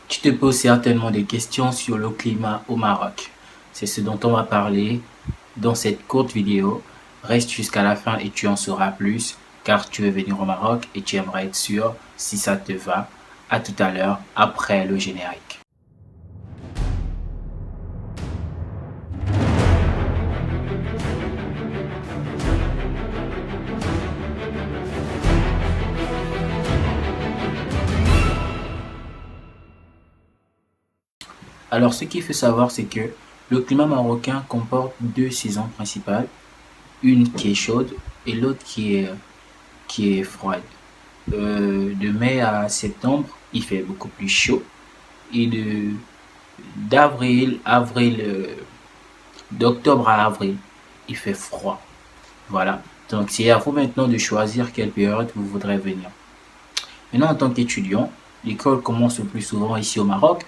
Tu te poses certainement des questions sur le climat au Maroc. C'est ce dont on va parler dans cette courte vidéo. Reste jusqu'à la fin et tu en sauras plus car tu veux venir au Maroc et tu aimerais être sûr si ça te va. À tout à l'heure après le générique. Alors ce qu'il faut savoir c'est que le climat marocain comporte deux saisons principales, une qui est chaude et l'autre qui est froide. De mai à septembre, il fait beaucoup plus chaud. Et d'octobre à avril, il fait froid. Voilà. Donc, c'est à vous maintenant de choisir quelle période vous voudrez venir. Maintenant, en tant qu'étudiant, l'école commence le plus souvent ici au Maroc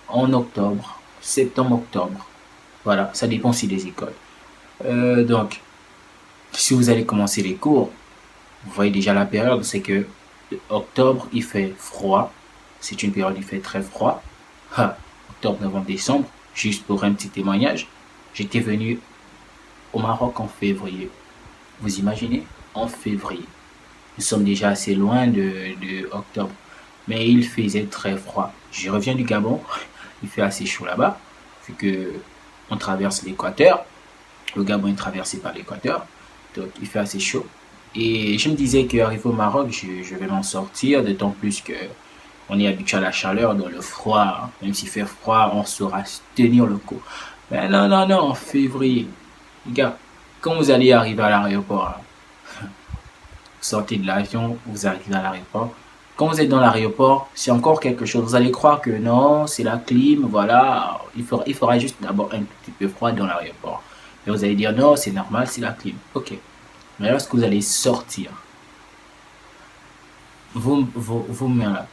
en octobre, septembre-octobre. Voilà, ça dépend aussi des écoles. Donc, si vous allez commencer les cours, vous voyez déjà la période, c'est que octobre, il fait froid. C'est une période, il fait très froid. Octobre, novembre, décembre, juste pour un petit témoignage, j'étais venu au Maroc en février. Vous imaginez? En février. Nous sommes déjà assez loin de octobre. Mais il faisait très froid. Je reviens du Gabon, il fait assez chaud là-bas, vu que on traverse l'équateur. Le Gabon est traversé par l'équateur, donc il fait assez chaud. Et je me disais qu'arrivé au Maroc, je vais m'en sortir, d'autant plus que on est habitué à la chaleur, dans le froid, même s'il fait froid, on saura tenir le coup. Mais non, non, non, en février, les gars, quand vous allez arriver à l'aéroport, vous sortez de l'avion, vous arrivez à l'aéroport. Quand vous êtes dans l'aéroport, c'est encore quelque chose. Vous allez croire que non, c'est la clim, voilà. Il fera juste d'abord un petit peu froid dans l'aéroport. Et vous allez dire non, c'est normal, c'est la clim. Ok. Mais lorsque vous allez sortir, vous mains là,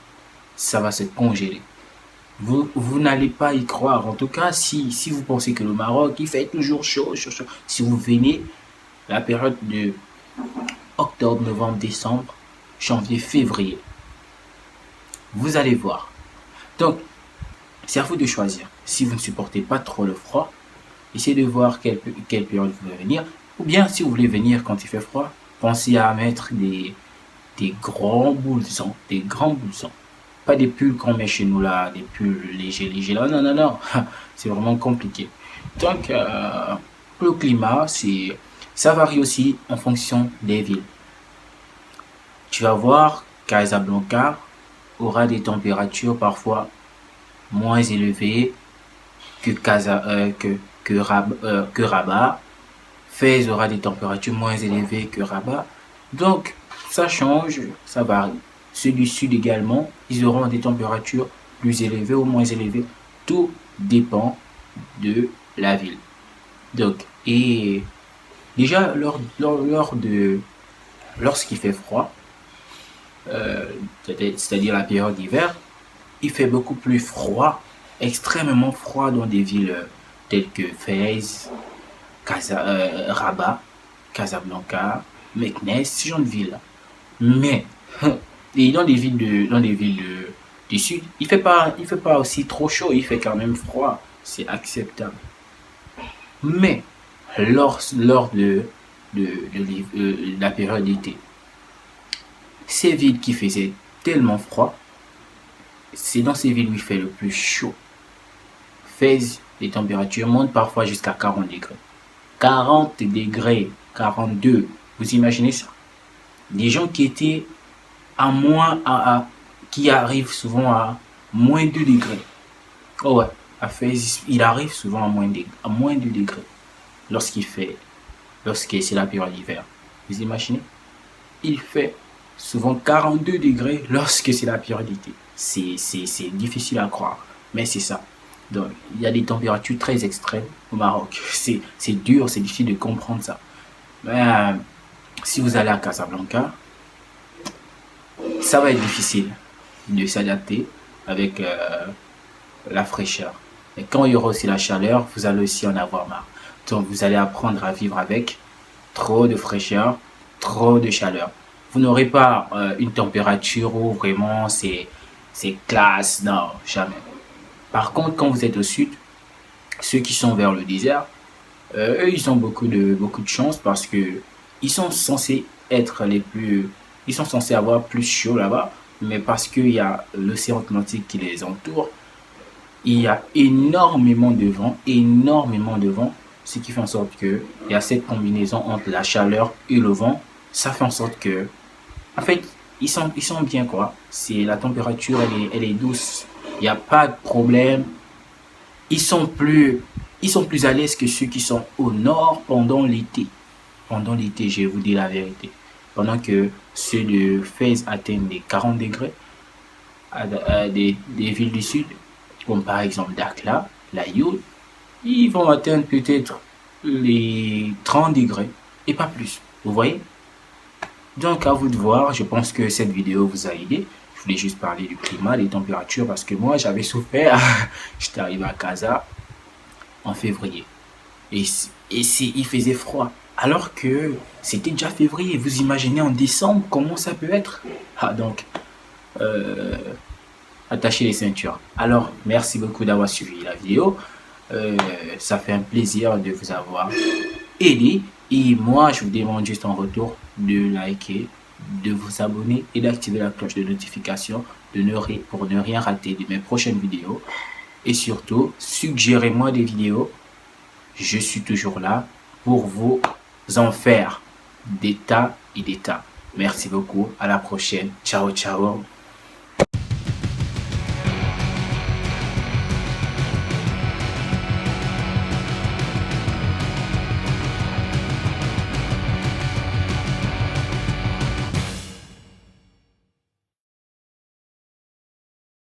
ça va se congeler. Vous n'allez pas y croire. En tout cas, si vous pensez que le Maroc, il fait toujours chaud, chaud, chaud. Si vous venez la période de octobre, novembre, décembre, janvier, février, vous allez voir. Donc, c'est à vous de choisir. Si vous ne supportez pas trop le froid, essayez de voir quelle période vous voulez venir. Ou bien, si vous voulez venir quand il fait froid, pensez à mettre des grands blouson, des grands blousons. Pas des pulls qu'on met chez nous là, des pulls légers, légers là. Non, non, non. C'est vraiment compliqué. Donc, le climat, ça varie aussi en fonction des villes. Tu vas voir, Casablanca aura des températures parfois moins élevées que Rabat. Fès aura des températures moins élevées que Rabat. Donc, ça change, ça varie. Ceux du sud également, ils auront des températures plus élevées ou moins élevées. Tout dépend de la ville. Donc, et déjà, lorsqu'il fait froid, c'est-à-dire la période d'hiver, il fait beaucoup plus froid, extrêmement froid dans des villes telles que Fès, Rabat, Casablanca, Meknès, ce genre de villes. Mais et dans des villes du sud, il fait pas aussi trop chaud, il fait quand même froid, c'est acceptable. Mais lors de la période d'été, ces villes qui faisaient tellement froid, c'est dans ces villes où il fait le plus chaud. Fès, les températures montent parfois jusqu'à 40 degrés. 40 degrés, 42. Vous imaginez ça? Des gens qui étaient qui arrivent souvent à moins 2 degrés. Oh ouais, à Fès, il arrive souvent à moins 2 degrés lorsque c'est la période d'hiver. Vous imaginez? Il fait souvent 42 degrés lorsque c'est la période d'été. C'est difficile à croire, mais c'est ça. Donc, il y a des températures très extrêmes au Maroc. C'est dur, c'est difficile de comprendre ça. Mais si vous allez à Casablanca, ça va être difficile de s'adapter avec la fraîcheur. Et quand il y aura aussi la chaleur, vous allez aussi en avoir marre. Donc, vous allez apprendre à vivre avec trop de fraîcheur, trop de chaleur. Vous n'aurez pas une température où vraiment c'est classe. Non, jamais. Par contre, quand vous êtes au sud, ceux qui sont vers le désert, eux, ils ont beaucoup de chance parce que ils sont censés être les plus, ils sont censés avoir plus chaud là-bas, mais parce qu'il y a l'océan Atlantique qui les entoure, il y a énormément de vent, ce qui fait en sorte que il y a cette combinaison entre la chaleur et le vent, ça fait en sorte que, en fait, ils sont bien quoi. C'est la température, elle est douce, il n'y a pas de problème. Ils sont plus, ils sont plus à l'aise que ceux qui sont au nord pendant l'été. Pendant l'été, je vais vous dire la vérité. Pendant que ceux de Fès atteignent les 40 degrés à des villes du sud, comme par exemple Dakhla, la Yout, ils vont atteindre peut-être les 30 degrés et pas plus. Vous voyez? Donc à vous de voir, je pense que cette vidéo vous a aidé. Je voulais juste parler du climat, des températures, parce que moi j'avais souffert. J'étais arrivé à Casa en février. Et, il faisait froid. Alors que c'était déjà février. Vous imaginez en décembre comment ça peut être? Ah donc, euh, attachez les ceintures. Alors, merci beaucoup d'avoir suivi la vidéo. Ça fait un plaisir de vous avoir aidé. Et moi, je vous demande juste en retour de liker, de vous abonner et d'activer la cloche de notification pour ne rien rater de mes prochaines vidéos. Et surtout, suggérez-moi des vidéos. Je suis toujours là pour vous en faire des tas et des tas. Merci beaucoup. À la prochaine. Ciao, ciao.